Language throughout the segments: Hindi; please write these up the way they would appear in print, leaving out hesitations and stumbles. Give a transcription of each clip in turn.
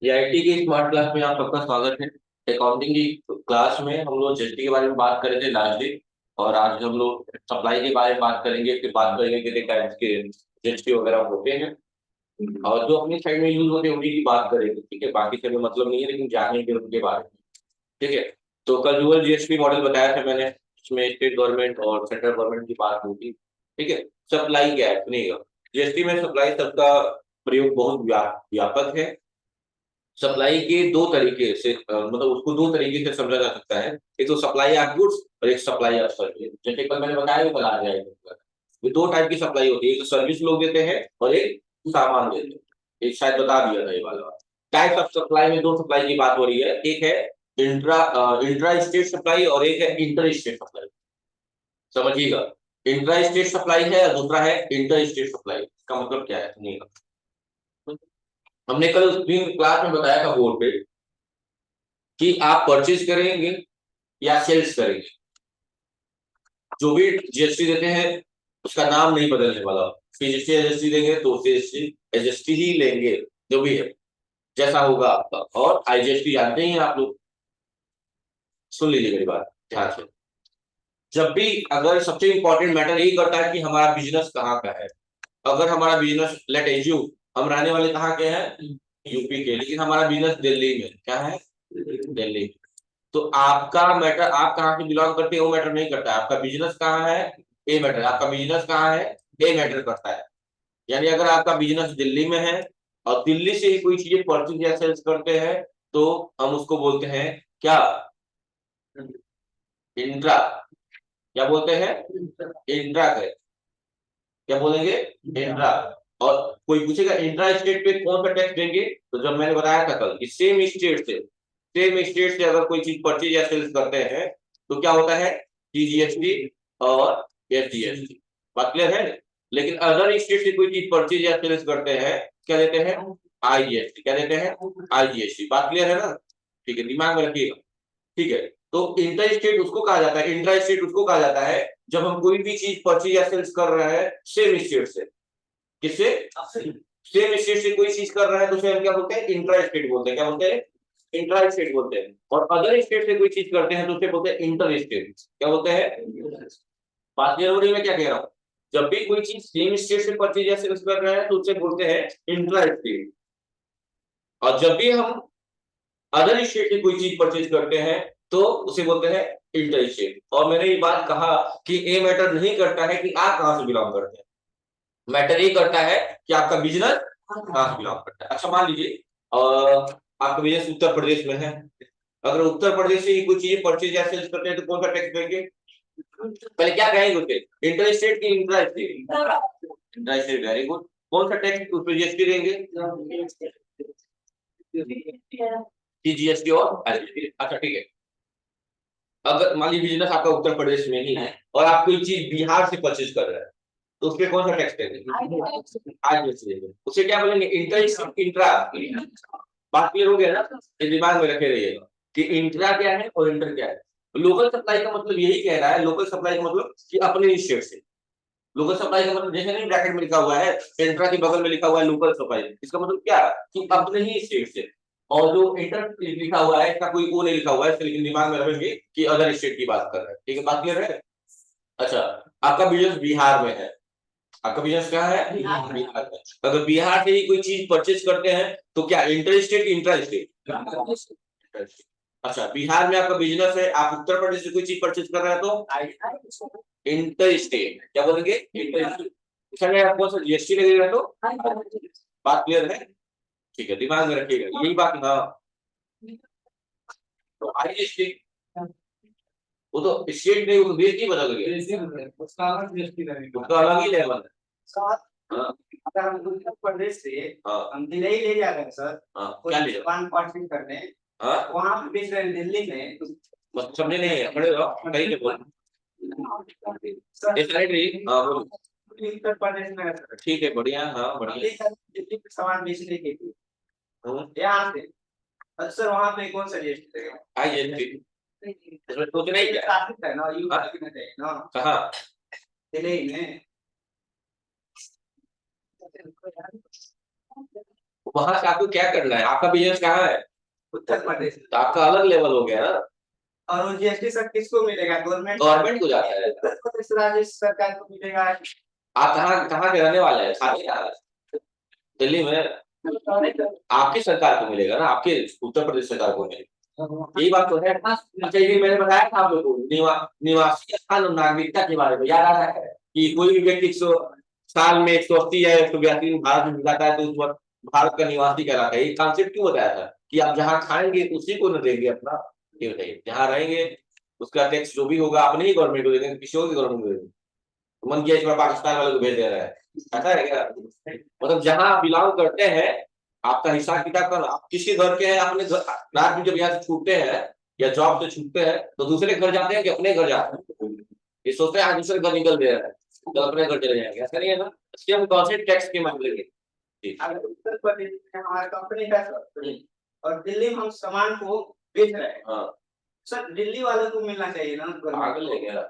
आईटी की स्मार्ट क्लास में आप सबका स्वागत है। अकाउंटिंग की क्लास में हम लोग जीएसटी के बारे में बात कर रहे थे लास्ट डे। और आज हम लोग सप्लाई के बारे में बात करेंगे, फिर बात करेंगे कितने टाइप्स के जीएसटी वगैरह होते हैं और जो अपनी साइड में यूज होते हैं उन्हीं की बात करेंगे। ठीक है, बाकी से हमें मतलब नहीं है, लेकिन जानेंगे उनके बारे में। ठीक है। तो कल डुअल जीएसटी मॉडल बताया था मैंने, इसमें स्टेट गवर्नमेंट और सेंट्रल गवर्नमेंट की बात हुई थी। ठीक है। सप्लाई क्या है, सुनिएगा। जीएसटी में सप्लाई शब्द का प्रयोग बहुत व्यापक है। सप्लाई के दो तरीके से मतलब उसको दो तरीके से समझा जा सकता है। एक तो सप्लाई ऑफ गुड्स और एक सप्लाई ऑफ सर्विस। जैसे कल मैंने बताया वो कल आ जाएगा। ये दो टाइप की सप्लाई होती है, एक तो सर्विस लोग देते हैं और एक सामान देते हैं। एक शायद बता दिया था ये वाला। टाइप्स ऑफ सप्लाई में दो सप्लाई की बात हो रही है, एक है इंट्रा इंट्रा स्टेट सप्लाई और एक है इंटर स्टेट सप्लाई। समझिएगा, इंट्रा स्टेट सप्लाई है और दूसरा है इंटर स्टेट सप्लाई। इसका मतलब क्या है सुनिएगा। हमने कल तीन क्लास में बताया था बोर्ड पे कि आप परचेज करेंगे या सेल्स करेंगे, जो भी जीएसटी देते हैं उसका नाम नहीं बदलने वाला। जीएसटी एसएसटी देंगे तो जीएसटी एसएसटी ही लेंगे, जो भी है जैसा होगा आपका। और आईजीएसटी जानते ही हैं आप लोग। सुन लीजिए मेरी बात ध्यान से। जब भी अगर सबसे इंपॉर्टेंट मैटर यही करता है कि हमारा बिजनेस कहाँ का है। अगर हमारा बिजनेस लेट एज्यूम हम रहने वाले कहाँ के हैं, यूपी के, लेकिन हमारा बिजनेस दिल्ली में, क्या है, दिल्ली। तो आपका मैटर आप कहाँ से बिलोंग करते हैं वो मैटर नहीं करता है, आपका बिजनेस कहाँ है ये मैटर, आपका बिजनेस कहाँ है ये मैटर करता है। यानी अगर आपका बिजनेस दिल्ली में है और दिल्ली से ही कोई चीजें परचेज या सेल्स करते हैं तो हम उसको बोलते हैं क्या, इंट्रा। क्या बोलते हैं, इंट्रा है। क्या बोलेंगे, इंट्रा। और कोई पूछेगा इंट्रा स्टेट पे कौन सा टैक्स देंगे, तो जब मैंने बताया था कल कि सेम स्टेट से अगर कोई चीज परचेज या सेल्स करते हैं तो क्या होता है, टीजीएसटी और एसजीएसटी। बात क्लियर है। लेकिन अदर स्टेट से कोई चीज परचेज या सेल्स करते हैं, क्या देते हैं, आईजीएसटी। क्या देते हैं, आईजीएसटी। बात क्लियर है ना। ठीक है, दिमाग में रखिएगा। ठीक है। तो इंटर स्टेट उसको कहा जाता है, इंट्रा स्टेट उसको कहा जाता है जब हम कोई भी चीज परचेज या सेल्स कर रहे हैं सेम स्टेट से। किससे, सेम स्टेट से कोई चीज कर रहा है तो उसे हम क्या बोलते हैं, इंट्रा स्टेट बोलते हैं। क्या बोलते हैं, इंट्रा स्टेट बोलते हैं। और अदर स्टेट से कोई चीज करते हैं तो उसे बोलते हैं इंटर स्टेट। क्या बोलते हैं, बात क्लियर हो रही है मैं क्या कह रहा हूँ। जब भी कोई चीज सेम स्टेट से परचेज या सेल्स कर रहा है तो उसे बोलते हैं इंट्रा स्टेट। और जब भी हम अदर स्टेट से कोई चीज परचेज करते हैं तो उसे बोलते हैं इंटर स्टेट। और मैंने ये बात कहा कि ये मैटर नहीं करता है कि आप कहां से बिलोंग करते हैं, मैटर ये करता है कि आपका बिजनेस कहां से बिलोंग करता है। अच्छा मान लीजिए आपका बिजनेस उत्तर प्रदेश में है। अगर उत्तर प्रदेश से ही कोई चीज परचेज या सेल्स करते हैं तो कौन सा टैक्स देंगे, पहले क्या कहेंगे उसे, इंटर स्टेट की intra state, intra state. Very good. कौन सा टैक्स उस पर जीएसटी देंगे, जीएसटी और आईजीएसटी। अच्छा ठीक है। अगर मान लीजिए बिजनेस आपका उत्तर प्रदेश में ही है और आप कोई चीज बिहार से परचेज कर रहे हैं तो उसपे कौन सा टैक्स देंगे, आईजीएसटी देंगे। उसे क्या बोलेंगे, इंटर इंट्रा। बात क्लियर हो गया ना। ये दिमाग में रखे रहिएगा कि इंट्रा क्या है और इंटर क्या है। लोकल सप्लाई का मतलब यही कह रहा है, लोकल सप्लाई का मतलब कि अपने स्टेट से। लोकल सप्लाई का मतलब जैसे नहीं ब्रैकेट में लिखा हुआ है, इंट्रा के बगल में लिखा हुआ है लोकल सप्लाई, इसका मतलब क्या कि अपने ही स्टेट से। और जो इंटर लिखा हुआ है इसका कोई वो नहीं लिखा हुआ है, लेकिन दिमाग में रखेंगे कि अदर स्टेट की बात कर रहे हैं। ठीक है, बात क्लियर है। अच्छा, आपका बिजनेस बिहार में है, आपका बिजनेस कहाँ है, बिहार में। अगर बिहार से ही कोई चीज परचेज करते हैं तो क्या इंटर स्टेट इंट्रा स्टेट। अच्छा, बिहार में आपका बिजनेस है, आप उत्तर प्रदेश से कोई चीज परचेज कर रहे हैं तो इंटर स्टेट। क्या बोलेंगे, इंटर स्टेट। इसमें आपको सर जीएसटी लगेगा तो बात क्लियर है। ठीक है, दिमाग में रखिएगा यही बात। हाँ, तो आईजीएसटी वो तो स्टेट नहीं, वो तो देश ही बदल गया, उसका अलग जीएसटी लगेगा, उसका अलग ही लेवल है। हाँ, अगर हम उत्तर प्रदेश से हाँ, हम दिल्ली ले जा रहे हैं सर, हाँ, कोई क्या ले जाओ, दुकान परचेज करने, हाँ, वहां पे बेच रहे हैं दिल्ली में तो बस समझे नहीं है, खड़े रहो कहीं के बोल। सर इस साइड रही, हाँ बोलो। उत्तर प्रदेश में है सर। ठीक है, बढ़िया, हाँ बढ़िया। दिल्ली में सामान बेचने के लिए हम्म, यहाँ से, सर वहां पे कौन सा जीएसटी लगेगा? आईजीएसटी। इसमें सोच नहीं क्या, ट्रैफिक है ना, यू हाँ, में है ना, कहाँ, दिल्ली में। वहां से आपको क्या करना है, आपका बिजनेस कहाँ है, उत्तर प्रदेश। तो आपका अलग लेवल हो गया ना, और वो जीएसटी सर किसको मिलेगा, गवर्नमेंट गवर्नमेंट को जाता है। उत्तर प्रदेश राज्य सरकार को मिलेगा। आप कहाँ कहाँ के रहने वाले हैं, खाते कहाँ हैं? दिल्ली में, आपकी सरकार को मिलेगा ना, आपके उत्तर प्रदेश सरकार को मिलेगा, यही बात तो है। अच्छा ये मैंने बताया था आप लोगों को निवासी स्थान और नागरिकता के बारे में याद आ रहा है कि कोई भी व्यक्ति 100 साल में 180 या 182 दिन भारत में जाता है तो उस वक्त भारत का निवासी कहलाता है। ये कॉन्सेप्ट क्यों बताया था कि आप जहाँ खाएंगे उसी को न देंगे अपना, ये बताइए, जहाँ रहेंगे उसका टैक्स जो भी होगा अपने ही गवर्नमेंट को देंगे, किसी और की गवर्नमेंट को देंगे। मन किया इस बार पाकिस्तान वाले को भेज दे रहा है, ऐसा है क्या? मतलब जहाँ आप बिलोंग करते हैं आपका हिसाब किताब कर, आप किसके घर के हैं, अपने घर रात में जब यहाँ से छूटते हैं या जॉब से छूटते हैं तो दूसरे घर जाते हैं कि अपने घर जाते हैं, ये सोचते हैं आज दूसरे घर निकल दे रहा है तो अपने घर चले जाएंगे, ऐसा नहीं है ना। इसलिए हम कौन से टैक्स के मामले में अगर उत्तर प्रदेश में हमारा कंपनी है सर, और दिल्ली में हम सामान को बेच रहे हैं, हाँ सर दिल्ली वालों को मिलना चाहिए ना। पागल है क्या?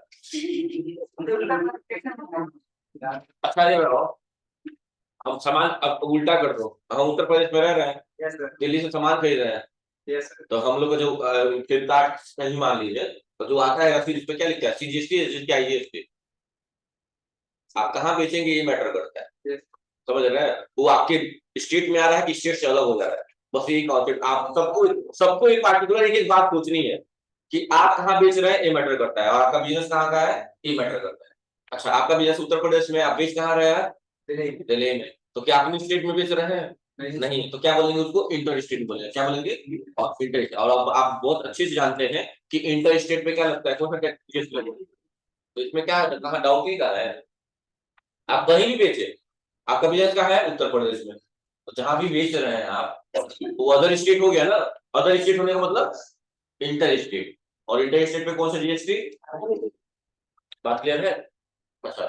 अच्छा ये बताओ, हम सामान अब उल्टा कर दो, हम उत्तर प्रदेश में रह रहे हैं, यस सर, दिल्ली से सामान खरीद रहे हैं, यस सर, तो हम लोग का जो फ्लिपकार्ट नहीं मान लीजिए तो जो आता है रसीद उस पे क्या लिखता है, सीजीएसटी रजिस्टर आईजीएसटी, आप कहाँ बेचेंगे ये मैटर करता है, यस समझ रहे हैं? वो आपके स्टेट में आ रहा है कि स्टेट से अलग हो जा रहा है, बस यही कॉन्सेप्ट। आप सबको एक पार्टिकुलर एक बात पूछनी है कि आप कहाँ बेच रहे हैं ये मैटर करता है, और आपका बिजनेस कहाँ का है ये मैटर करता है। अच्छा आपका बिजनेस उत्तर प्रदेश में, आप बेच कहाँ रहे हैं, दिल्ली में, तो क्या अपनी स्टेट में बेच रहे हैं, नहीं, तो क्या बोलेंगे उसको, इंटर स्टेट बोलेंगे, क्या बोलेंगे, और इंटर। और अब आप बहुत अच्छे से जानते हैं कि इंटर स्टेट पे क्या लगता है, कौन सा टैक्स लगेगा, तो इसमें क्या है, कहाँ डाउट ही का है, आप कहीं भी बेचे, आपका बिजनेस कहाँ है, उत्तर प्रदेश में, तो जहां भी बेच रहे हैं आप वो अदर स्टेट हो गया ना, अदर स्टेट होने का मतलब इंटर स्टेट, और इंटर स्टेट पे कौन सा जीएसटी, बात क्लियर है। अच्छा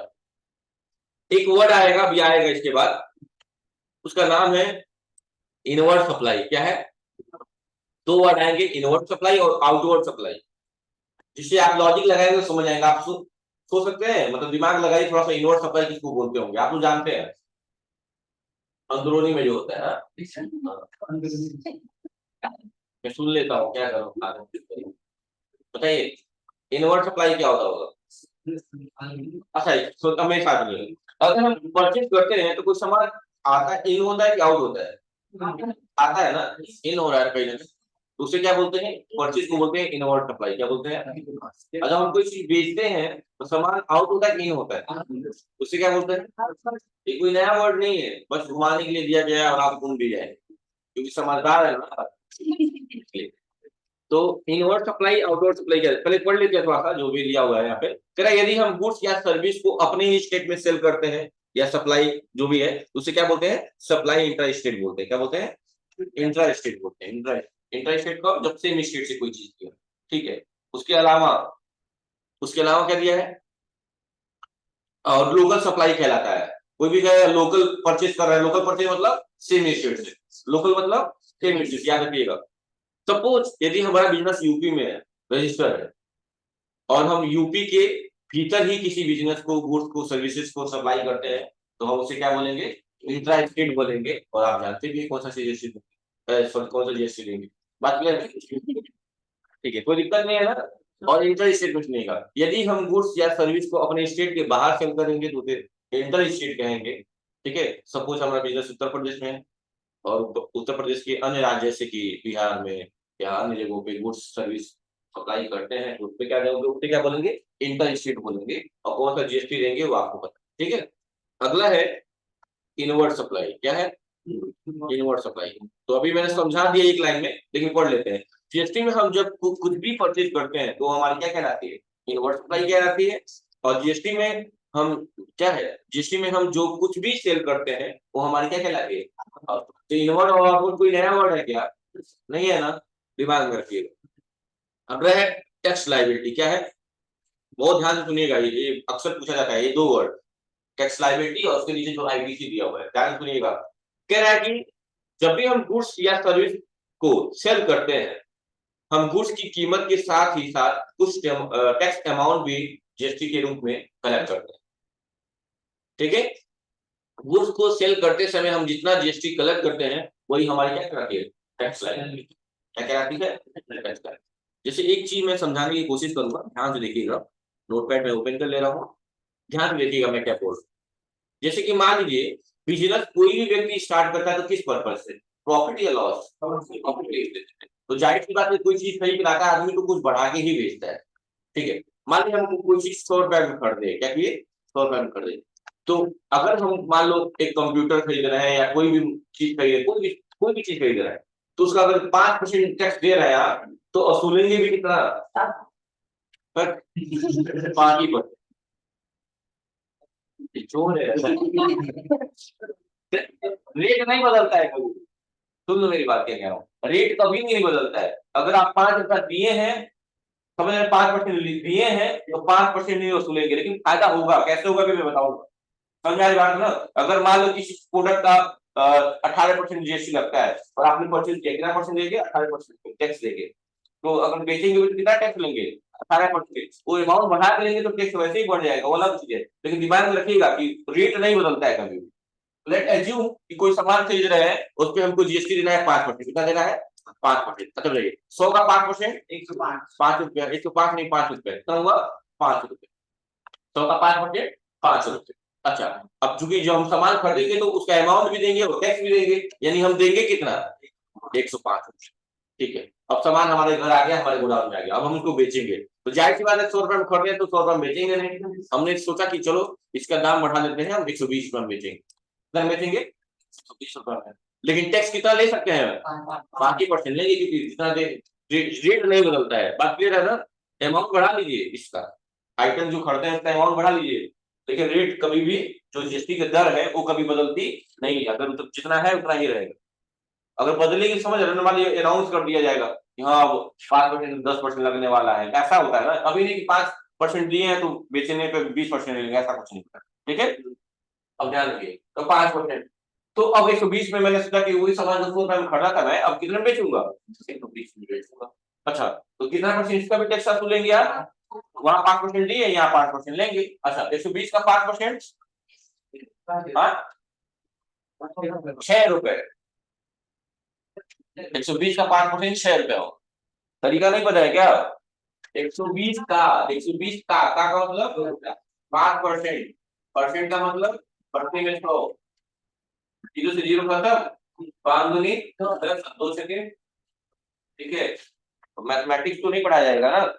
एक वर्ड आएगा भी आएगा इसके बाद, उसका नाम है इनवर्ड सप्लाई, क्या है, दो वर्ड आएंगे, इनवर्ड सप्लाई और आउटवर्ड सप्लाई, जिससे आप लॉजिक लगाएंगे तो समझ आएगा, आप सोच सकते हैं, मतलब दिमाग लगाइए थोड़ा सा, इनवर्ड सप्लाई किसको बोलते होंगे, आप तो जानते हैं, अंदरूनी में जो होता है ना, मैं सुन लेता हूँ क्या करूँ, बताइए इनवर्ड सप्लाई क्या होता होगा। अच्छा तो अब मेरे साथ में, अगर हम परचेज करते हैं तो कुछ सामान आता है, इन होता है कि आउट होता है, आता है ना, इन हो रहा है कहीं ना कहीं, तो उसे क्या बोलते हैं, परचेज को बोलते हैं इनवर्ड सप्लाई, क्या बोलते हैं। अगर हम कोई चीज बेचते हैं तो सामान आउट होता है कि इन होता है, उसे क्या बोलते हैं, ये कोई नया वर्ड नहीं है, बस घुमाने के लिए दिया गया है और आप घूम भी जाए क्योंकि समझदार है ना। तो इनवर्ड सप्लाई आउटवर्ड सप्लाई क्या है, पहले पढ़ लेते हैं थोड़ा सा जो भी लिया हुआ है यहाँ पे, कह रहा है यदि हम गुड्स या सर्विस को अपने ही स्टेट में सेल करते हैं या सप्लाई जो भी है उसे क्या बोलते हैं, सप्लाई इंट्रा स्टेट बोलते हैं, क्या बोलते हैं, इंट्रा स्टेट बोलते हैं, इंट्रा स्टेट का जब सेम स्टेट से कोई चीज की, ठीक है। उसके अलावा क्या दिया है, और लोकल सप्लाई कहलाता है, कोई भी कहे लोकल परचेज कर रहा है, लोकल परचेज मतलब सेम स्टेट से, लोकल मतलब सेम स्टेट, याद रखिएगा। सपोज यदि हमारा बिजनेस यूपी में है, रजिस्टर है, और हम यूपी के भीतर ही किसी बिजनेस को, गुड्स को, सर्विसेज को सप्लाई करते हैं तो हम उसे क्या बोलेंगे, इंट्रा स्टेट बोलेंगे, और आप जानते भी कौन सा जीएसटी, कौन सा जीएसटी देंगे, बात क्लियर है, ठीक है, कोई दिक्कत नहीं है ना। और इंटर स्टेट कुछ नहीं का, यदि हम गुड्स या सर्विस को अपने स्टेट के बाहर सेल करेंगे तो उसे इंटर स्टेट कहेंगे, ठीक है। सपोज हमारा बिजनेस उत्तर प्रदेश में है और उत्तर प्रदेश के अन्य राज्य जैसे कि बिहार में या अन्य जगहों पे गुड्स सर्विस सप्लाई करते हैं तो उसपे क्या देंगे, उसपे क्या बोलेंगे, इंटर स्टेट बोलेंगे, और कौन सा जीएसटी देंगे वो आपको पता, ठीक है। अगला है इनवर्ड सप्लाई, क्या है, इनवर्ड सप्लाई, तो अभी मैंने समझा दिया एक लाइन में, लेकिन पढ़ लेते हैं। जीएसटी में हम जब कुछ भी परचेज करते हैं तो हमारी क्या कहलाती है, इनवर्ड सप्लाई कहलाती है, और जीएसटी में हम क्या है, जीएसटी में हम जो कुछ भी सेल करते हैं वो हमारी क्या कहलाती है, तो इनवर्ड और आउटवर्ड कोई नया वर्ड है क्या, नहीं है ना, दिमाग में रखिएगा। अब रहे टैक्स लायबिलिटी, क्या है, बहुत ध्यान से सुनिएगा, ये अक्सर पूछा जाता है, ये दो वर्ड, टैक्स लायबिलिटी और उसके नीचे जो आईटीसी दिया हुआ है, ध्यान से सुनिएगा। कह रहा है कि जब भी हम गुड्स या सर्विस को सेल करते हैं, हम गुड्स की कीमत के साथ ही साथ कुछ टैक्स अमाउंट भी जीएसटी के रूप में कलेक्ट करते हैं, ठीक है। गुड्स को सेल करते समय हम जितना जीएसटी कलेक्ट करते हैं वही हमारी क्या कहलाती है, टैक्स लाइबिलिटी। क्या कहलाती है, टैक्स लाइबिलिटी। जैसे एक चीज मैं समझाने की कोशिश करूंगा, ध्यान से देखिएगा, नोटपैड में ओपन कर ले रहा हूँ, ध्यान से देखिएगा मैं क्या बोल रहा हूँ। जैसे कि मान लीजिए बिजनेस कोई भी व्यक्ति स्टार्ट करता है तो किस पर्पज से, प्रॉफिट या लॉस, प्रॉफिट। तो जाहिर सी बात है कोई चीज खरीद लाता है आदमी तो कुछ बढ़ा के ही बेचता है, ठीक है। मान लीजिए हम कोई चीज 100 रुपए में खरीदे, क्या किए, 100 रुपए में खरीदे, तो अगर हम मान लो एक कंप्यूटर खरीद रहे हैं या कोई भी चीज खरीद रहे, कोई भी चीज खरीद रहे हैं, तो उसका अगर 5% टैक्स दे रहे हैं आप, तो वसूलेंगे भी कितना, पर 5%। चोर है रेट नहीं बदलता है कभी, सुन लो मेरी बात, क्या कह रहा हूँ, रेट कभी नहीं बदलता है। अगर आप 5 रुपया दिए हैं, समझ रहे 5% दिए हैं तो 5% नहीं वसूलेंगे, लेकिन फायदा होगा, कैसे होगा भी मैं बताऊंगा। समझ में आ रही बात ना। अगर मान लो किसी प्रोडक्ट का 18% जीएसटी लगता है और आपने परचेज किया, कितना परसेंट देंगे, 18% टैक्स देंगे, तो अगर बेचेंगे तो कितना टैक्स लेंगे, 18%। वो अमाउंट बढ़ा के लेंगे तो टैक्स वैसे ही बढ़ जाएगा, वो अलग चीज है, लेकिन दिमाग में रखिएगा कि रेट नहीं बदलता है कभी भी। लेट एज्यूम कि कोई सामान खरीद रहे हैं, उस पर हमको जीएसटी देना है 5%, कितना देना है, 5%। अच्छा बताइए 100 का 5%, 105। 5 रुपया, 105 नहीं 5 रुपए, कितना हुआ, 5 रुपए। 100 का 5%, 5 रुपए। अच्छा, अब चूंकि जो हम सामान खरीदेंगे तो उसका अमाउंट भी देंगे और टैक्स भी देंगे, यानी हम देंगे कितना, 105 रुपए, ठीक है। अब सामान हमारे घर आ गया, हमारे गोदाम में आ गया, अब हम उसको बेचेंगे, तो जाहिर सी बात है 100 रुपए में खरीदे तो 100 रुपए में बेचेंगे नहीं। हमने सोचा कि चलो इसका दाम बढ़ा देते हैं, हम 120 रुपए में बेचेंगे, कितना बेचेंगे, 120 रुपए में। लेकिन टैक्स कितना ले सकते हैं, 5% लेंगे, क्योंकि जितना दे रेट नहीं बदलता है। बात क्लियर है ना, अमाउंट बढ़ा लीजिए, इसका आइटम जो खरीदते हैं उसका अमाउंट बढ़ा लीजिए, लेकिन रेट कभी भी, जो जीएसटी का दर है वो कभी बदलती नहीं है, अगर तो जितना है उतना ही रहेगा। अगर बदलेगी समझ रहे, मान लीजिए अनाउंस कर दिया जाएगा कि हाँ 5%, 10% लगने वाला है, ऐसा होता है ना, अभी नहीं कि 5% दिए हैं तो बेचने पे 20% लेंगे, ऐसा कुछ नहीं होता, ठीक है। अब ध्यान रखिए, तो 5%, तो अब 120 में मैंने सोचा कि वही सामान 100 रुपए में खरीदा था मैं, अब कितने में बेचूंगा, 120 में बेचूंगा। अच्छा, तो कितना परसेंट इसका भी टैक्स वसूलेंगे आप, वहां 5% दिए, यहाँ 5% लेंगे। अच्छा, 120 का 5%, हाँ 6 रुपए, 120 का 5% 6 रुपए हो। तरीका नहीं पता है क्या, 120 का, 120 का मतलब 5%, परसेंट का मतलब प्रति में 100, 0 से 0 खत्म, 5 दूनी 10, 2 सेकेंड, ठीक है। तो मैथमेटिक्स तो नहीं पढ़ाया जाएगा ना,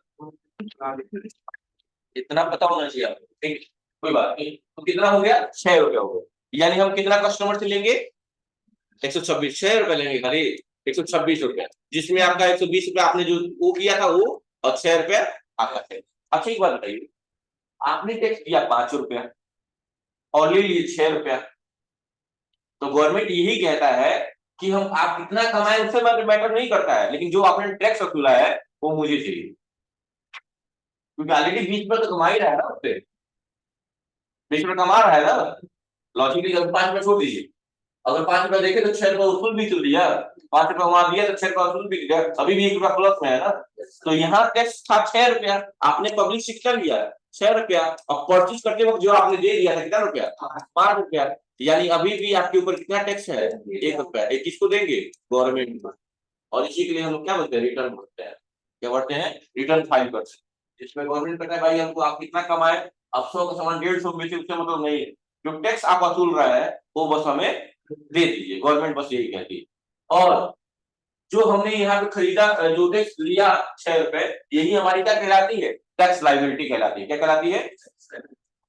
इतना पता होना चाहिए आपको, ठीक है, कोई बात नहीं। तो कितना हो गया, 6 रुपए हो गए, यानी हम कितना कस्टमर से लेंगे, 126, 6 रुपए लेंगे खाली, 126 रुपए, जिसमें आपका 120 रुपए आपने जो वो किया था वो, और 6 रुपया आपका है। अच्छा एक बात बताइए, आपने टैक्स दिया 5 रुपया और ले लिए 6 रुपया, तो गवर्नमेंट यही कहता है कि हम आप कितना कमाए उससे मैटर नहीं करता है, लेकिन जो आपने टैक्स वसूला है वो मुझे चाहिए, क्योंकि ऑलरेडी 20 रुपए तो कमा ही रहा है ना, उससे 20 रुपए कमा रहा है ना, लॉजिकली। अगर 5 रुपए छोड़ दीजिए, अगर 5 रुपए देखे तो 6 रुपए वसूल भी तो लिया, 5 रुपए वहां दिया तो 6 रुपए वसूल भी लिया, अभी भी 1 रुपया प्लस में है ना। तो यहाँ टैक्स था 6 रुपया, आपने पब्लिक से कितना लिया, 6 रुपया, और परचेज करते वक्त जो आपने दे दिया था कितना रुपया, 5 रुपया, यानी अभी भी आपके ऊपर कितना टैक्स है, 1 रुपया। एक किसको देंगे, गवर्नमेंट को। और इसी के लिए हम लोग क्या बोलते हैं, रिटर्न भरते हैं, क्या भरते हैं, रिटर्न फाइल करते हैं, जिसमें गवर्नमेंट कहता है भाई हमको आप कितना कमाए, अब 100 का सामान 150 बेचे, उससे मतलब नहीं है, जो टैक्स आप वसूल रहा है वो बस हमें दे दीजिए, गवर्नमेंट बस यही कहती है। और जो हमने यहाँ पे खरीदा, जो टैक्स लिया 6 रुपए, यही हमारी क्या कहलाती है, टैक्स लाइबिलिटी कहलाती है। क्या कहलाती है,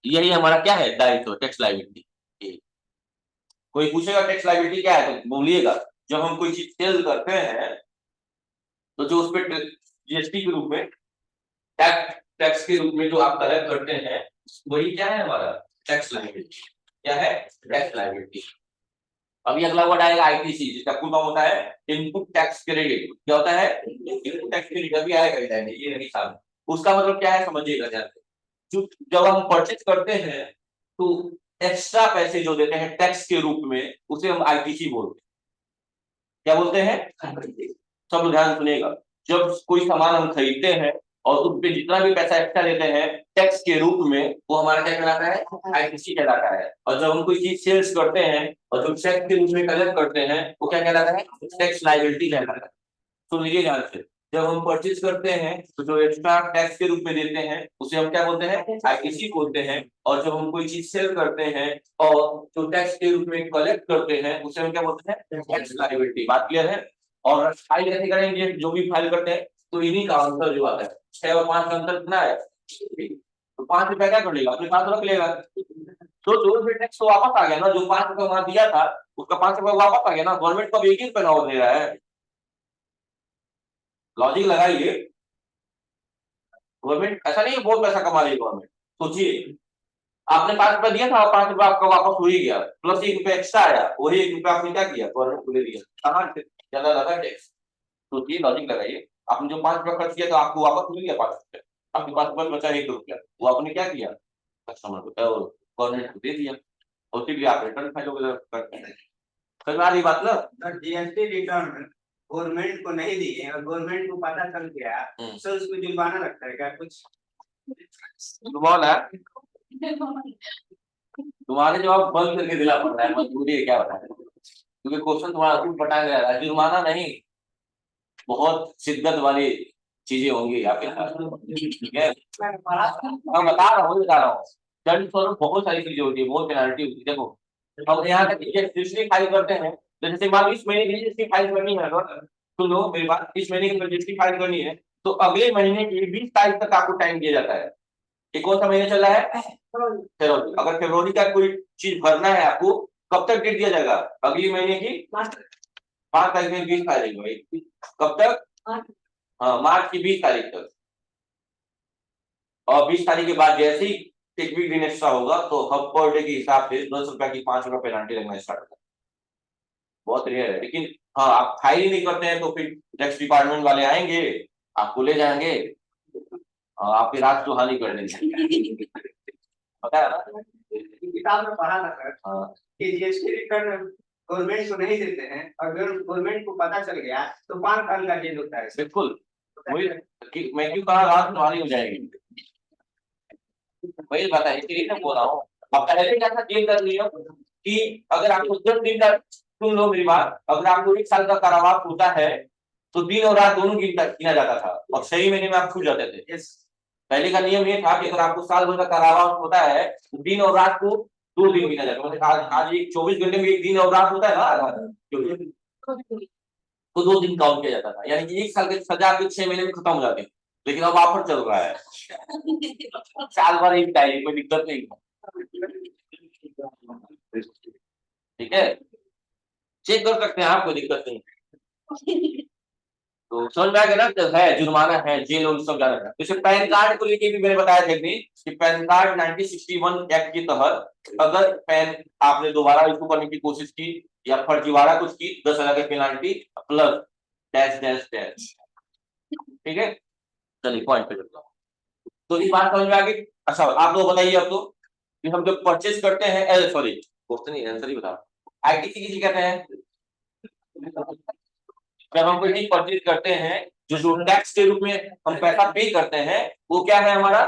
यही हमारा क्या है, दायित्व, टैक्स लाइबिलिटी। कोई पूछेगा टैक्स लाइबिलिटी क्या है तो बोलिएगा, जब हम कोई चीज सेल करते हैं तो जो उस पर जीएसटी के रूप में, टैक्स के रूप में जो आप कलेक्ट करते हैं, वही क्या है हमारा, टैक्स लाइबिलिटी। क्या है, टैक्स लाइबिलिटी। अभी अगला वर्ड आएगा आईटीसी, जिसका फुल फॉर्म होता है इनपुट टैक्स क्रेडिट। क्या होता है, इनपुट टैक्स क्रेडिट, अभी आएगा, ये नहीं साहब, उसका मतलब क्या है समझिएगा ध्यान से। जो जब हम परचेज करते हैं तो एक्स्ट्रा पैसे जो देते हैं टैक्स के रूप में, उसे हम आईटीसी बोलते हैं। क्या बोलते हैं, सब ध्यान सुनिएगा। जब कोई सामान हम खरीदते हैं और उस पे जितना भी पैसा एक्स्ट्रा देते हैं टैक्स के रूप में, वो हमारा क्या कहलाता है, आईटीसी कहलाता है। और जब हम कोई चीज सेल्स करते हैं और जो टैक्स के रूप में कलेक्ट करते हैं वो क्या कहलाता है, टैक्स लायबिलिटी कहलाता है। सुन लीजिए ध्यान से, जब हम परचेज करते हैं तो जो एक्स्ट्रा टैक्स के रूप में देते हैं उसे हम क्या बोलते हैं, आईटीसी बोलते हैं। और जब हम कोई चीज सेल करते हैं और जो टैक्स के रूप में कलेक्ट करते हैं उसे हम क्या बोलते हैं, टैक्स लायबिलिटी। बात क्लियर है। और फाइल कैसे करेंगे, जो भी फाइल करते हैं तो इन्हीं का आंसर जो आता है 6 और 5 का अंतर कितना है, तो 5 रुपया क्या कर लेगा, अपने पास रख लेगा। तो जो रुपये टैक्स तो वापस आ गया ना, जो 5 रुपया वहां दिया था उसका 5 रुपया वापस आ गया ना, गवर्नमेंट को अब 1 ही रुपया और दे रहा है। लॉजिक लगाइए, गवर्नमेंट ऐसा नहीं है बहुत पैसा कमा रही है गवर्नमेंट। सोचिए, आपने 5 रुपया दिया था और 5 रुपया आपका वापस हो ही गया, प्लस 1 रुपया एक्स्ट्रा आया, वही 1 रुपया आपने क्या किया, गवर्नमेंट को दे दिया। कहाँ से ज्यादा लगा टैक्स। सोचिए, लॉजिक लगाइए, आपने जो 5 रुपया खर्च किया तो आपको वापस मिल गया 5 रुपया, आपके पास रुपया बचा 1 रुपया, वो आपने क्या किया, कस्टमर को गवर्नमेंट को दे दिया, और फिर आप रिटर्न फाइल वगैरह करते हैं। समझ में आ रही बात ना। जीएसटी रिटर्न गवर्नमेंट को नहीं दिए और गवर्नमेंट को पता चल गया तो उसको जुर्माना लगता है क्या कुछ? बोल है तुम्हारे जवाब बंद करके दिला पड़ रहा है, मजबूरी है क्या बताएं, क्योंकि क्वेश्चन तुम्हारा खुद पटा गया है। जुर्माना नहीं, बहुत शिद्दत वाली चीजें होंगी आपके पास, ठीक है। मैं बता रहा हूँ दंड स्वरूप बहुत सारी चीजें होती है, बहुत पेनाल्टी होती है। देखो, हम यहाँ तक रजिस्ट्री फाइल करते हैं, तो जैसे मान लो इस महीने की रजिस्ट्री फाइल करनी है, सुन लो मेरी बात, इस महीने की रजिस्ट्री फाइल करनी है तो अगले महीने की 20 तारीख तक आपको टाइम दिया जाता है। ये कौन सा महीना चल रहा है, फरवरी। अगर फरवरी का कोई चीज भरना है आपको, कब तक डेट दिया जाएगा, अगले महीने की 5 तारीख में 20 तारीख भाई, कब तक, हाँ मार्च की 20 तारीख तक। और 20 तारीख के बाद जैसे ही एक वीक दिन एक्स्ट्रा होगा तो हब पर डे के हिसाब से 10 रुपया की 5 रुपया पेनाल्टी लगना स्टार्ट होता है। बहुत रेयर है, लेकिन हाँ आप फाइल ही नहीं करते हैं तो फिर टैक्स डिपार्टमेंट वाले आएंगे, आपको ले जाएंगे और आपकी रात सुहानी कर देंगे। पता है ना, किताब में पढ़ा था सर हाँ कि जीएसटी रिटर्न गवर्नमेंट को नहीं देते हैं, अगर गवर्नमेंट को पता चल गया तो 5 साल का जेल होता है। बिल्कुल वही मैं क्यों कहा रात सुहानी हो जाएगी, वही बात है, इसलिए मैं बोल रहा हूँ। अब पहले क्या था जेल कर लिया कि अगर आपको 10 दिन का, सुन लो मेरी बात, अगर आपको 1 साल का कारावास होता है तो दिन और रात दोनों गिना जाता था और सही महीने में आप छूट जाते थे। पहले का नियम ये था कि अगर आपको साल भर का कारावास होता है तो दिन और रात को 2 दिन गिना जाता है। मतलब आज 24 घंटे में 1 दिन और रात होता है ना, तो 2 दिन काउंट किया जाता था, यानी कि 1 साल की सजा आपके 6 महीने में खत्म हो जाती। लेकिन अब ऑफर चल रहा है साल भर एक टाइम, कोई दिक्कत नहीं, ठीक है, चेक कर सकते हैं आप, कोई दिक्कत नहीं। तो समझ में आ गया ना, तो है जुर्माना है, जेल और सब जाना है। जैसे पैन कार्ड को लेके भी मैंने बताया था कि पैन कार्ड 1961 एक्ट के तहत अगर पैन आपने दोबारा इशू करने की कोशिश की या फर्जीवाड़ा कुछ की, 10,000 की penalty plus dash dash dash, ठीक है। चलिए पॉइंट पे चलता हूँ। तो ये बात समझ में आ गई। अच्छा आप लोग बताइए अब तो कि हम जब परचेज करते हैं, सॉरी क्वेश्चन नहीं आंसर ही बताओ, आईटीसी किसी कहते हैं, जब हम कोई चीज परचेज करते हैं जो टैक्स के रूप में हम पैसा पे करते हैं वो क्या है हमारा,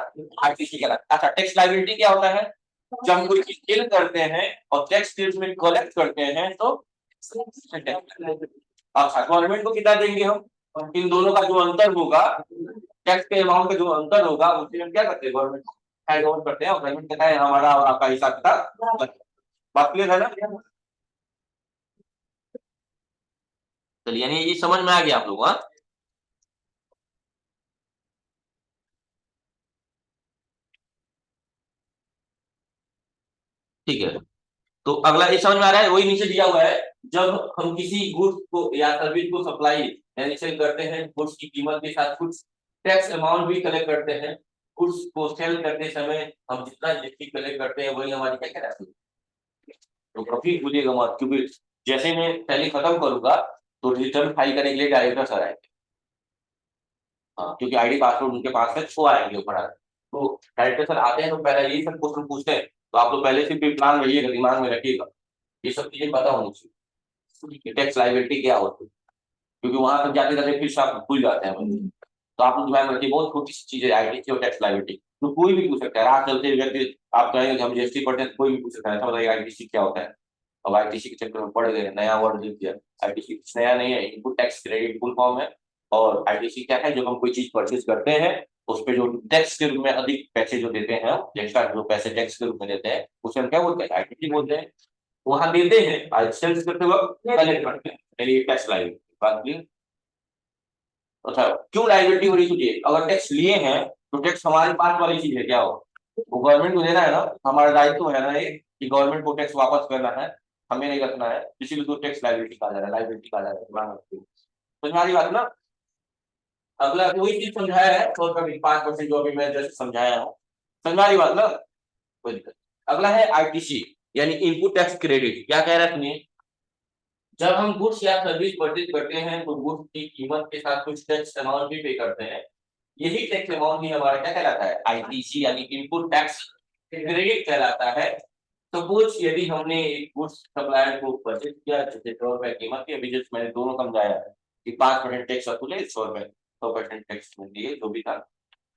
आईटीसी कहलाता है। अच्छा टैक्स लायबिलिटी क्या होता है, जब हम कोई चीज सेल करते हैं और टैक्स के रूप में कलेक्ट करते हैं तो अच्छा गवर्नमेंट को कितना देंगे हम, इन दोनों का जो अंतर होगा, टैक्स के अमाउंट का जो अंतर होगा उसे हम क्या करते हैं, गवर्नमेंट हैंड ओवर करते हैं और गवर्नमेंट कहता है हमारा और आपका हिसाब किताब। बात क्लियर है ना। चलिए यानी ये समझ में आ गया आप लोग, हाँ ठीक है। तो अगला ये समझ में आ रहा है, वही नीचे दिया हुआ है, जब हम किसी गुड्स को या सर्विस को सप्लाई यानी सेल करते हैं, गुड्स की कीमत के साथ कुछ टैक्स अमाउंट भी कलेक्ट करते हैं। गुड्स को सेल करते समय हम जितना जितनी कलेक्ट करते हैं वही हमारी क्या कहलाती है, तो कभी भूलिएगा मत, क्योंकि जैसे मैं पहले खत्म करूंगा तो रिटर्न फाइल करने के लिए डायरेक्टर सर आएंगे, हाँ क्योंकि आईडी पासवर्ड उनके पास है, वो आएंगे ऊपर आएंगे। तो डायरेक्टर सर आते हैं तो पहले यही सब क्वेश्चन पूछते हैं, तो आप लोग पहले से भी प्लान रहिएगा, दिमाग में रखिएगा, ये सब चीजें पता होनी चाहिए, टैक्स लायबिलिटी क्या होती है, क्योंकि वहां तक जाते जाते फिर आप भूल जाते हैं। तो तो आप ध्यान रखिए, बहुत छोटी सी चीज है आईटीसी और टैक्स लायबिलिटी। तो कोई भी पूछ सकता है, राह चलते व्यक्ति आप कहेंगे कि हम जीएसटी पढ़ते हैं, तो कोई भी पूछ सकता है, अच्छा बताइए आईटीसी क्या होता है। अब आईटीसी के चक्कर में पड़ गए, नया वर्ड लिख दिया। आईटीसी कुछ नया नहीं है, input tax credit full form है। और आईटीसी क्या है, जब हम कोई चीज परचेज करते हैं उस पे जो टैक्स के रूप में अधिक पैसे जो देते हैं, एक्स्ट्रा जो पैसे टैक्स के रूप में देते हैं, उसे हम क्या बोलते हैं, आईटीसी बोलते हैं। वहां देते हैं, आज सेल्स करते वक्त कलेक्ट करते हैं, यानी टैक्स लायबिलिटी। बात क्लियर। अच्छा, क्यों लायबिलिटी होनी चाहिए? अगर टैक्स लिए हैं तो टैक्स हमारे पास वाली चीज है, क्या हो वो गवर्नमेंट को देना है ना, हमारा दायित्व है ना ये, कि गवर्नमेंट को टैक्स वापस करना है, हमें नहीं रखना है, इसीलिए तो टैक्स लायबिलिटी कहा जा रहा है, लायबिलिटी कहा जा रहा है, ध्यान रखिए। तो हमारी बात ना, अगला वही चीज समझाया है तो कभी 5% जो अभी मैं जैसे समझाया हूँ, समझारी बात ना, कोई दिक्कत। अगला है आईटीसी यानी इनपुट टैक्स क्रेडिट। क्या कह रहा है सुनिए, जब हम गुड्स या सर्विस परचेज करते हैं तो गुड्स की कीमत के साथ कुछ टैक्स अमाउंट भी पे करते हैं, यही टैक्स अमाउंट ही हमारा क्या कहलाता है, आईटीसी यानी इनपुट टैक्स क्रेडिट कहलाता है। सपोज यदि हमने एक गुड्स सप्लायर को परचेज किया जैसे 100 रुपए कीमत की, अभी जैसे मैंने दोनों समझाया कि 5% टैक्स वसूले, 100 रुपए 100% टैक्स दिए, जो भी था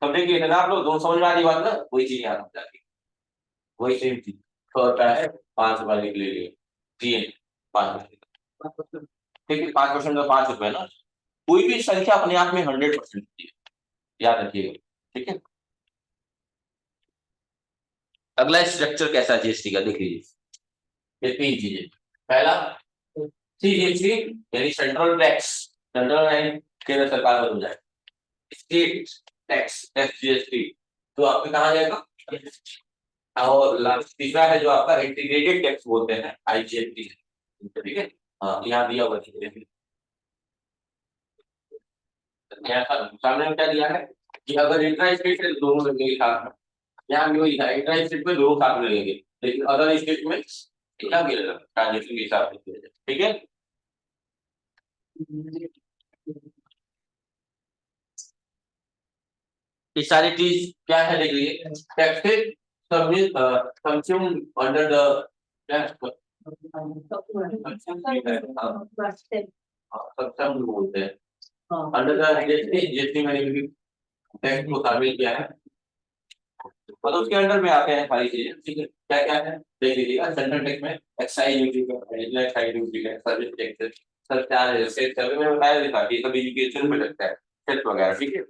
सब देखिए ना आप लोग, दोनों समझ में आ रही बात ना, वही चीज यहाँ समझ आती है, वही सेम चीज। 100 रुपया है, 5 रुपए ले लिए, दिए 5, ठीक है, 5% तो 5 रुपए ना। कोई भी संख्या अपने आप में 100% होती है, याद रखिएगा, ठीक है। अगला स्ट्रक्चर कैसा है जीएसटी का, देख लीजिए, ये 3 चीजें। पहला सीजीएसटी यानी सेंट्रल टैक्स, सेंट्रल यानी केंद्र सरकार बदल जाए, स्टेट टैक्स एसजीएसटी तो आपके कहा जाएगा, और लास्ट तीसरा है जो आपका इंटीग्रेटेड टैक्स बोलते हैं, आईजीएसटी, ठीक है। हाँ, यहाँ दिया हुआ है, सामने में क्या दिया है कि अगर इंट्रा स्टेट है तो दोनों लगेंगे साथ में, यहाँ भी वही था, इंट्रा स्टेट में दोनों साथ में लगेंगे, लेकिन अदर स्टेट में क्या मिलेगा, ट्रांजेक्शन के हिसाब से किया जाए, ठीक है। ये सारी चीज क्या है देख लीजिए, टैक्सेस कंज्यूम अंडर द सक्षम बोलते हैं, अंडर द जीएसटी, जीएसटी में टैक्स को शामिल किया है, मतलब उसके अंडर में आते हैं सारी चीजें, ठीक है। क्या क्या है देख लीजिएगा, सेंट्रल टैक्स में एक्साइज ड्यूटी का, एडिशनल एक्साइज ड्यूटी है, सर्विस टैक्स, सरचार्ज, सेट सर्वे में बताया भी था कि सब एजुकेशन में लगता है, सेट वगैरह, ठीक है।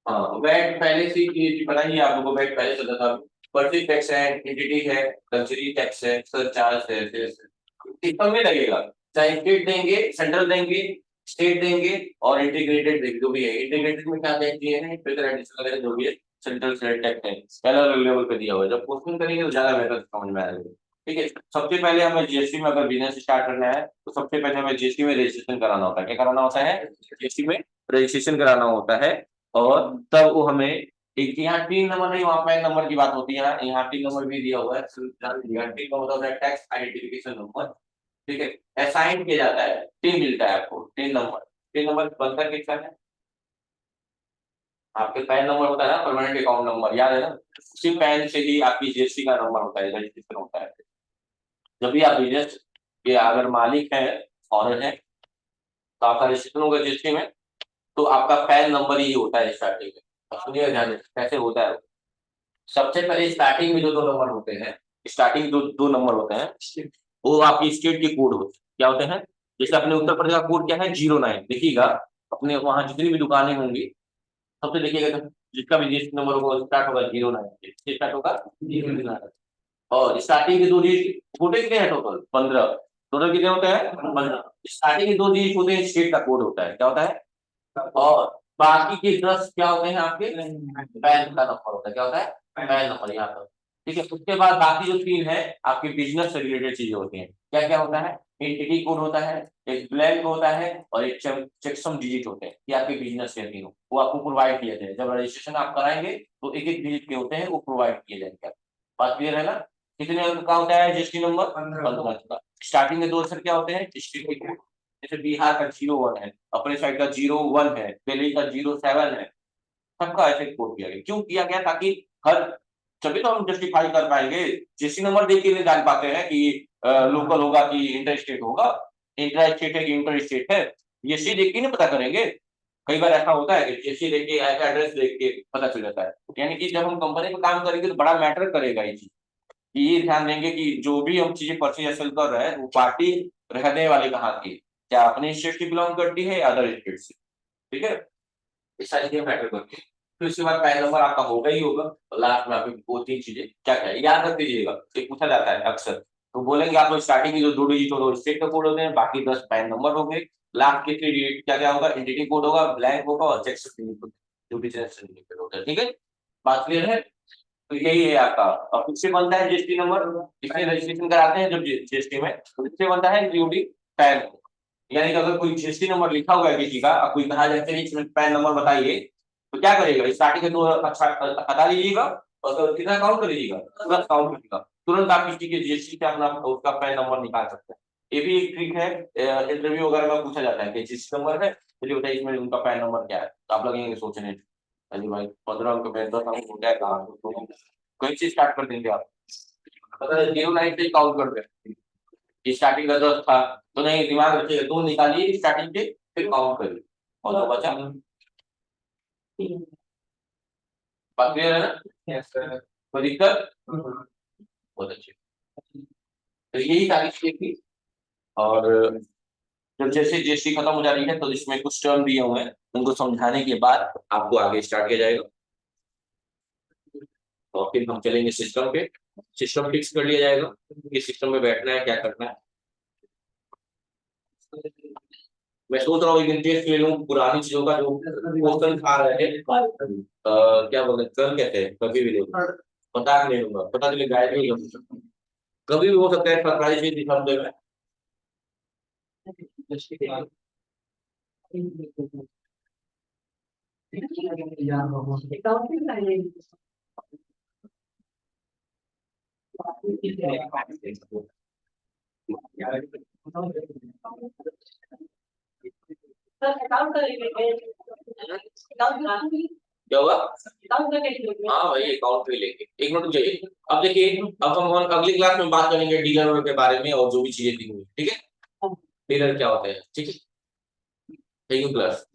हाँ, वैट पहले से ही पता ही है आप लोगों को, वैट पहले चलता था, परचेज टैक्स है, एंटिटी है, लग्जरी टैक्स है, सरचार्ज है, सिस्टम में लगेगा, चाहे स्टेट देंगे, सेंट्रल देंगे, स्टेट देंगे और इंटीग्रेटेड देंगे, जो भी है। इंटीग्रेटेड में क्या टैक्स दिए हैं, फिर एडिशनल वगैरह जो भी है, सेंट्रल स्टेट टैक्स है, पहला लेवल पे दिया हुआ है, जब क्वेश्चन करेंगे तो ज्यादा बेहतर समझ में आएगा, ठीक है। सबसे पहले हमें जीएसटी में अगर बिजनेस स्टार्ट करना है तो सबसे पहले हमें जीएसटी में रजिस्ट्रेशन कराना होता है, क्या कराना होता है, जीएसटी में रजिस्ट्रेशन कराना होता है। और तब वो हमें एक, यहाँ 3 नंबर नहीं, वहां पे नंबर की बात होती है, यहाँ 3 नंबर भी दिया हुआ है, 3 नंबर होता है टैक्स आइडेंटिफिकेशन नंबर, ठीक है। असाइन किया जाता है, 3 मिलता है आपको, 3 नंबर, 3 नंबर बनता किसका है, आपके पैन नंबर होता है ना, परमानेंट अकाउंट नंबर, याद है ना, उसी पैन से ही आपकी जीएसटी का नंबर होता है, रजिस्ट्रेशन होता है। जब भी आप बिजनेस के अगर मालिक है, ऑनर है, तो आपका रजिस्ट्रेशन होगा जीएसटी में, तो आपका पैन नंबर ही होता है स्टार्टिंग में। अब सुनिए ध्यान से कैसे होता है, सबसे पहले स्टार्टिंग में जो 2 नंबर होते हैं, स्टार्टिंग दो नंबर होते हैं, वो आपकी स्टेट के कोड होते हैं, क्या होते हैं, जैसे अपने उत्तर प्रदेश का कोड क्या है, 09, देखिएगा अपने वहां जितनी भी दुकानें होंगी सबसे देखिएगा, जिसका भी जीएसटी नंबर होगा स्टार्ट होगा 09 से, स्टार्ट होगा 09, और स्टार्टिंग के 2 डिजिट होते कितने हैं, टोटल 15, टोटल कितने होते हैं 15, स्टार्टिंग के 2 डिजिट होते हैं, स्टेट का कोड होता है, क्या होता है, और बाकी के 10 क्या होते हैं आपके पैन का नंबर होता है, क्या होता है पैन नंबर यहाँ पर, ठीक है। उसके बाद बाकी जो 3 है आपके बिजनेस से रिलेटेड चीजें होती हैं, क्या क्या होता है, एंटिटी कोड होता है, एक ब्लैंक होता है, और एक चेकसम डिजिट होते हैं, ये आपके बिजनेस के तीनों, वो आपको प्रोवाइड किए जाए, जब रजिस्ट्रेशन आप कराएंगे तो एक एक डिजिट के होते हैं, वो प्रोवाइड किए जाएंगे। बात क्लियर है ना, कितने अंक का होता है जीएसटी नंबर, 15 का। स्टार्टिंग में 2 अक्षर क्या होते हैं, डिस्ट्रिक्ट के कोड, जैसे बिहार का 01 है, अपने साइड का 01 है, दिल्ली का 07 है, सबका ऐसे कोड किया गया, क्यों किया गया, ताकि हर, तभी तो हम जस्टिफाई कर पाएंगे, जीएसटी नंबर देख के नहीं जान पाते हैं कि लोकल होगा कि इंटर स्टेट होगा, इंटर स्टेट है कि इंटर स्टेट है, जीएसटी देख के नहीं पता करेंगे, कई बार ऐसा होता है कि जीएसटी देख के एड्रेस देख के पता चल जाता है। यानी कि जब हम कंपनी में काम करेंगे तो बड़ा मैटर करेगा ये चीज, ये ध्यान देंगे कि जो भी हम चीजें परचेज या सेल कर रहे हैं वो पार्टी रहने वाली कहाँ की, क्या अपने स्टेट की बिलोंग करती है या अदर स्टेट से, ठीक है। ये सारी चीजें मैटर करती है। फिर उसके बाद पैन नंबर आपका होगा ही होगा, और लास्ट में आपकी दो तीन चीजें क्या क्या है, याद रख दीजिएगा, ये पूछा जाता है अक्सर। तो बोलेंगे आप लोग स्टार्टिंग की जो 2 डिजिट होगा स्टेट का कोड होते हैं, बाकी 10 पैन नंबर हो गए, लास्ट के 3 डिजिट क्या क्या होगा, एंटिटी कोड होगा, ब्लैंक होगा और चेक जो बिजनेस सर्टिफिकेट होता है, ठीक है। बात क्लियर है। तो यही है आपका, और किससे बनता है जीएसटी नंबर, इसमें रजिस्ट्रेशन कराते हैं जब जीएसटी में, तो इससे बनता है यूडी पैन। यानी कि अगर कोई जीएसटी नंबर लिखा हुआ है किसी का, और कोई कहा जाए कि इसमें पैन नंबर बताइए, तो क्या करेगा, स्टार्टिंग के 2 हटा दीजिएगा और कितना काउंट कर लीजिएगा, तुरंत काउंट करिएगा, तुरंत आप किसी के जीएसटी से अपना उसका पैन नंबर निकाल सकते हैं। ये भी एक ट्रिक है, इंटरव्यू वगैरह में पूछा जाता है कि जीएसटी नंबर है, चलिए बताइए इसमें उनका पैन नंबर क्या है, तो आप लगेंगे सोचने, अरे भाई 15 अंक में 10 अंक हो जाएगा, तो कहीं से स्टार्ट कर देंगे आप, अगर 09 से काउंट कर दे, स्टार्टिंग का 10 था, तो नहीं, दिमाग रखिए 2 निकालिए स्टार्टिंग के, फिर काउंट करिए, और जो बचा बात क्लियर है ना। Yes sir. कोई दिक्कत, बहुत अच्छी। तो यही सारी चीजें थी, और जब जैसे जीएसटी खत्म हो जाती है तो इसमें कुछ टर्म दिए हुए हैं, उनको समझाने के बाद आपको आगे स्टार्ट किया जाएगा, और फिर हम चलेंगे सिस्टम पे, सिस्टम फिक्स कर लिया जाएगा कि सिस्टम में बैठना है, क्या करना है। मैं सोच रहा हूँ एक दिन टेस्ट ले लूं पुरानी चीजों का, जो क्वेश्चन आ रहे थे, क्या बोलते हैं, कल कहते हैं, कभी भी ले लूं, पता नहीं लूंगा, पता चले गायब नहीं हो सकता, कभी भी हो सकता है, सरप्राइज चीज दिखा दे में। क्या हुआ, हाँ भाई अकाउंट भी लेंगे, एक मिनट चाहिए। अब देखिए, अब हम अगली क्लास में बात करेंगे डीलर के बारे में और जो भी चीजें दी हुई, ठीक है, डीलर क्या होते हैं, ठीक है, थैंक यू क्लास।